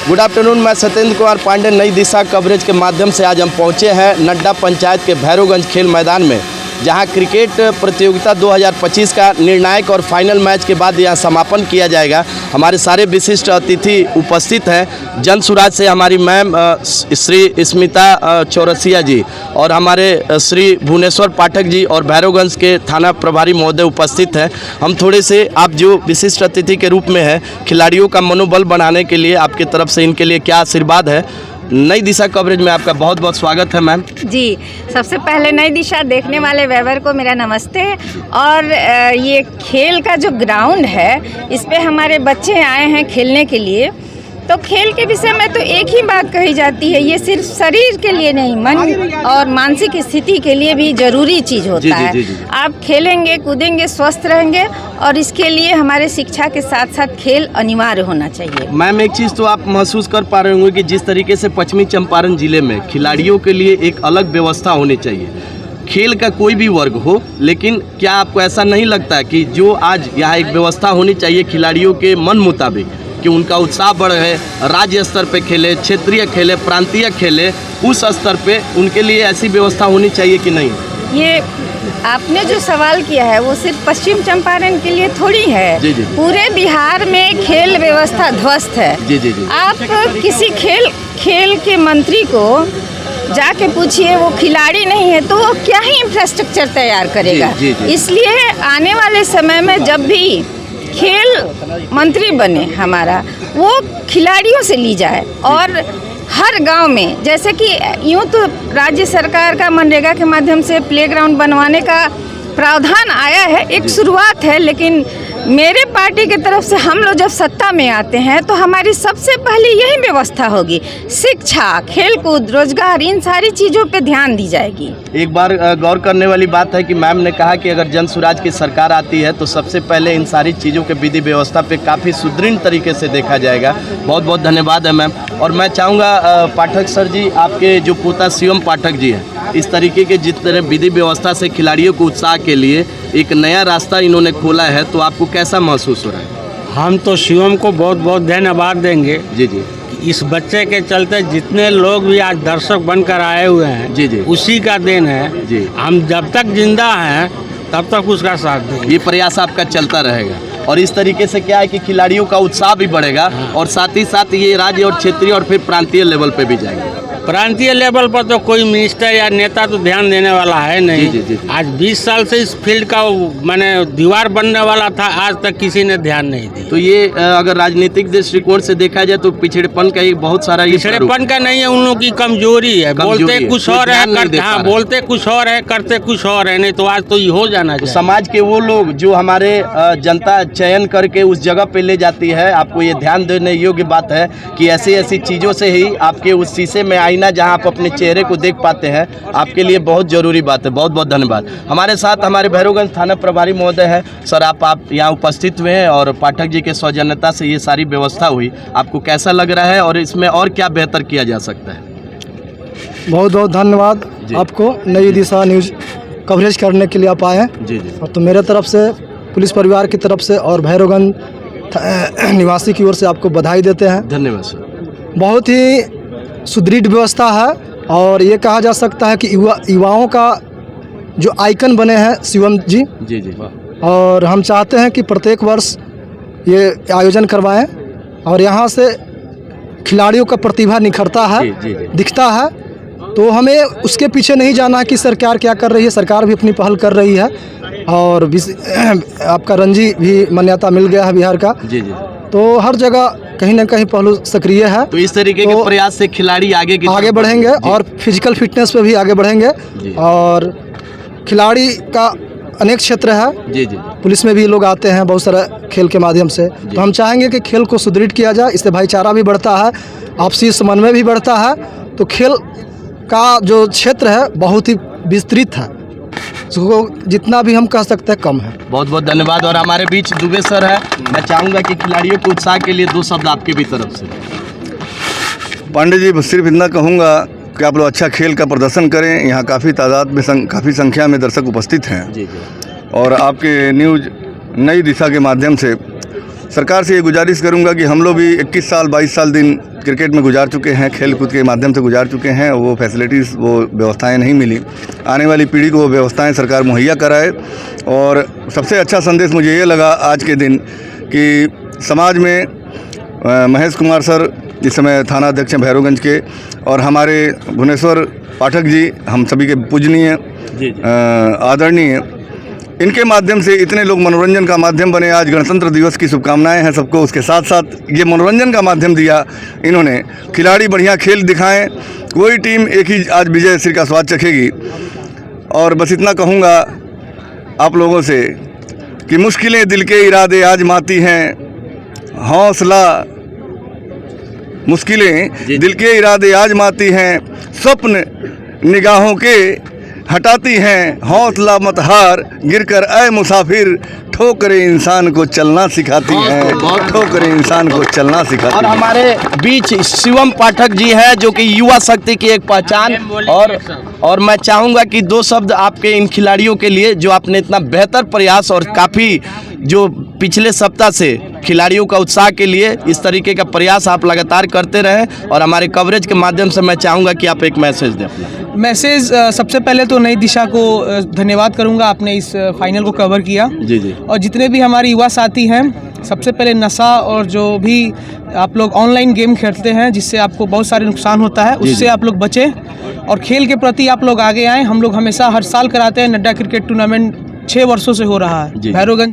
Good afternoon, मैं सत्येंद्र कुमार पांडे नई दिशा coverage के माध्यम से आज हम पहुंचे हैं नड्डा पंचायत के भैरवगंज खेल मैदान में, जहां क्रिकेट प्रतियोगिता 2025 का निर्णायक और फाइनल मैच के बाद यहां समापन किया जाएगा। हमारे सारे विशिष्ट अतिथि उपस्थित हैं। जनसुराज से हमारी मैम श्री स्मिता चौरसिया जी और हमारे श्री भुवनेश्वर पाठक जी और भैरवगंज के थाना प्रभारी महोदय उपस्थित हैं। हम थोड़े से आप जो विशिष्ट अतिथि के रूप में हैं, खिलाड़ियों का मनोबल बढ़ाने के लिए आपकी तरफ से इनके लिए क्या आशीर्वाद है। नई दिशा कवरेज में आपका बहुत बहुत स्वागत है मैम। जी, सबसे पहले नई दिशा देखने वाले व्यूअर को मेरा नमस्ते। और ये खेल का जो ग्राउंड है, इस पे हमारे बच्चे आए हैं खेलने के लिए। तो खेल के विषय में तो एक ही बात कही जाती है, ये सिर्फ शरीर के लिए नहीं, मन और मानसिक स्थिति के लिए भी जरूरी चीज़ होता है। जी। आप खेलेंगे कूदेंगे स्वस्थ रहेंगे, और इसके लिए हमारे शिक्षा के साथ साथ खेल अनिवार्य होना चाहिए। मैम, एक चीज़ तो आप महसूस कर पा रहे होंगे कि जिस तरीके से पश्चिमी चंपारण जिले में खिलाड़ियों के लिए एक अलग व्यवस्था होनी चाहिए। खेल का कोई भी वर्ग हो, लेकिन क्या आपको ऐसा नहीं लगता कि जो आज यहाँ एक व्यवस्था होनी चाहिए खिलाड़ियों के मन मुताबिक, कि उनका उत्साह बढ़े, राज्य स्तर पे खेले, क्षेत्रीय खेले, प्रांतीय खेले, उस स्तर पे उनके लिए ऐसी व्यवस्था होनी चाहिए कि नहीं? ये आपने जो सवाल किया है वो सिर्फ पश्चिम चंपारण के लिए थोड़ी है। जी। पूरे बिहार में खेल व्यवस्था ध्वस्त है। जी। आप किसी खेल के मंत्री को जाके पूछिए, वो खिलाड़ी नहीं है तो वो क्या ही इंफ्रास्ट्रक्चर तैयार करेगा। जी। इसलिए आने वाले समय में जब भी खेल मंत्री बने हमारा, वो खिलाड़ियों से ली जाए। और हर गांव में, जैसे कि यूँ तो राज्य सरकार का मनरेगा के माध्यम से प्लेग्राउंड बनवाने का प्रावधान आया है, एक शुरुआत है, लेकिन मेरे पार्टी की तरफ से हम लोग जब सत्ता में आते हैं तो हमारी सबसे पहले यही व्यवस्था होगी। शिक्षा, खेलकूद, रोजगार, इन सारी चीज़ों पे ध्यान दी जाएगी। एक बार गौर करने वाली बात है कि मैम ने कहा कि अगर जनसुराज की सरकार आती है तो सबसे पहले इन सारी चीज़ों के विधि व्यवस्था पे काफ़ी सुदृढ़ तरीके से देखा जाएगा। बहुत बहुत धन्यवाद है मैम। और मैं चाहूँगा पाठक सर जी, आपके जो पोता शिवम पाठक जी हैं, इस तरीके के जिस तरह विधि व्यवस्था से खिलाड़ियों को उत्साह के लिए एक नया रास्ता इन्होंने खोला है, तो आपको कैसा महसूस हो रहा है? हम तो शिवम को बहुत बहुत धन्यवाद देंगे। जी। इस बच्चे के चलते जितने लोग भी आज दर्शक बनकर आए हुए हैं, जी, उसी का देन है। जी। हम जब तक जिंदा हैं तब तक उसका साथ देंगे। ये प्रयास आपका चलता रहेगा, और इस तरीके से क्या है कि खिलाड़ियों का उत्साह भी बढ़ेगा। हाँ। और साथ ही साथ ये राज्य और क्षेत्रीय और फिर प्रांतीय लेवल पे भी जाएंगे। प्रांतीय लेवल पर तो कोई मिनिस्टर या नेता तो ध्यान देने वाला है नहीं। जी। आज 20 साल से इस फील्ड का मैंने दीवार बनने वाला था, आज तक किसी ने ध्यान नहीं दिया। तो ये अगर राजनीतिक दृष्टिकोण से देखा जाए तो पिछड़ेपन का एक बहुत सारा, पिछड़ेपन का नहीं है, उन लोगों की कमजोरी है। बोलते कुछ और है, बोलते कुछ और है, करते कुछ और है। नहीं तो आज तो ये हो जाना चाहिए। समाज के वो लोग जो हमारे जनता चयन करके उस जगह पे ले जाती है, आपको ये ध्यान देने योग्य बात है कि ऐसी ऐसी चीज़ों से ही आपके उस शीशे में ना, जहां आप अपने चेहरे को देख पाते हैं, आपके लिए बहुत जरूरी बात है। बहुत बहुत धन्यवाद। हमारे साथ हमारे भैरवगंज थाना प्रभारी महोदय है। सर, आप यहाँ उपस्थित हुए हैं और पाठक जी के सौजन्यता से ये सारी व्यवस्था हुई, आपको कैसा लग रहा है और इसमें और क्या बेहतर किया जा सकता है? बहुत बहुत धन्यवाद आपको, नई दिशा न्यूज कवरेज करने के लिए आप आए हैं। जी। और तो मेरे तरफ से, पुलिस परिवार की तरफ से और भैरवगंज निवासी की ओर से आपको बधाई देते हैं। धन्यवाद सर। बहुत ही सुदृढ़ व्यवस्था है, और ये कहा जा सकता है कि युवाओं का जो आइकन बने हैं शिवम जी। जी। और हम चाहते हैं कि प्रत्येक वर्ष ये आयोजन करवाएं, और यहाँ से खिलाड़ियों का प्रतिभा निखरता है। जी। दिखता है। तो हमें उसके पीछे नहीं जाना है कि सरकार क्या कर रही है। सरकार भी अपनी पहल कर रही है, और आपका रणजी भी मान्यता मिल गया है बिहार का। जी। तो हर जगह कहीं ना कहीं पहलू सक्रिय है। तो इस तरीके के प्रयास से खिलाड़ी आगे बढ़ेंगे, और फिजिकल फिटनेस पे भी आगे बढ़ेंगे। और खिलाड़ी का अनेक क्षेत्र है। जी। पुलिस में भी लोग आते हैं बहुत सारा खेल के माध्यम से। तो हम चाहेंगे कि खेल को सुदृढ़ किया जाए, इससे भाईचारा भी बढ़ता है, आपसी समन्वय भी बढ़ता है। तो खेल का जो क्षेत्र है बहुत ही विस्तृत है, उसको जितना भी हम कह सकते हैं कम है। बहुत बहुत धन्यवाद। और हमारे बीच दुबे सर है। मैं चाहूँगा कि खिलाड़ियों के उत्साह के लिए 2 शब्द आपके भी तरफ से। पांडे जी, सिर्फ इतना कहूँगा कि आप लोग अच्छा खेल का प्रदर्शन करें। यहाँ काफ़ी तादाद में काफ़ी संख्या में दर्शक उपस्थित हैं। जी। और आपके न्यूज़ नई दिशा के माध्यम से सरकार से ये गुजारिश करूंगा कि हम लोग भी 21 साल 22 साल दिन क्रिकेट में गुजार चुके हैं, खेल कूद के माध्यम से गुजार चुके हैं। वो फैसिलिटीज़, वो व्यवस्थाएं नहीं मिली। आने वाली पीढ़ी को वो व्यवस्थाएं सरकार मुहैया कराए। और सबसे अच्छा संदेश मुझे ये लगा आज के दिन कि समाज में महेश कुमार सर इस समय थाना अध्यक्ष हैं भैरवगंज के, और हमारे भुवनेश्वर पाठक जी, हम सभी के पूजनीय आदरणीय, इनके माध्यम से इतने लोग मनोरंजन का माध्यम बने। आज गणतंत्र दिवस की शुभकामनाएं हैं सबको। उसके साथ साथ ये मनोरंजन का माध्यम दिया इन्होंने, खिलाड़ी बढ़िया खेल दिखाएं, कोई टीम एक ही आज विजय श्री का स्वाद चखेगी। और बस इतना कहूँगा आप लोगों से कि मुश्किलें दिल के इरादे आजमाती हैं, हौसला, मुश्किलें दिल के इरादे आजमाती हैं, स्वप्न निगाहों के हटाती हैं, हौसला मत हार, गिरकर ऐ मुसाफिर, ठोकरें इंसान को चलना सिखाती हैं, ठोकरें इंसान को चलना सिखाती हैं। और हमारे बीच शिवम पाठक जी हैं जो कि युवा शक्ति की एक पहचान। और मैं चाहूँगा कि दो शब्द आपके इन खिलाड़ियों के लिए जो आपने इतना बेहतर प्रयास और काफ़ी जो पिछले सप्ताह से खिलाड़ियों का उत्साह के लिए इस तरीके का प्रयास आप लगातार करते रहें। और हमारे कवरेज के माध्यम से मैं चाहूँगा कि आप एक मैसेज दें अपना। मैसेज सबसे पहले तो नई दिशा को धन्यवाद करूंगा, आपने इस फाइनल को कवर किया। जी। और जितने भी हमारे युवा साथी हैं, सबसे पहले नशा और जो भी आप लोग ऑनलाइन गेम खेलते हैं जिससे आपको बहुत सारे नुकसान होता है, उससे आप लोग बचें और खेल के प्रति आप लोग आगे आएँ। हम लोग हमेशा हर साल कराते हैं, नड्डा क्रिकेट टूर्नामेंट 6 वर्षों से हो रहा है भैरवगंज।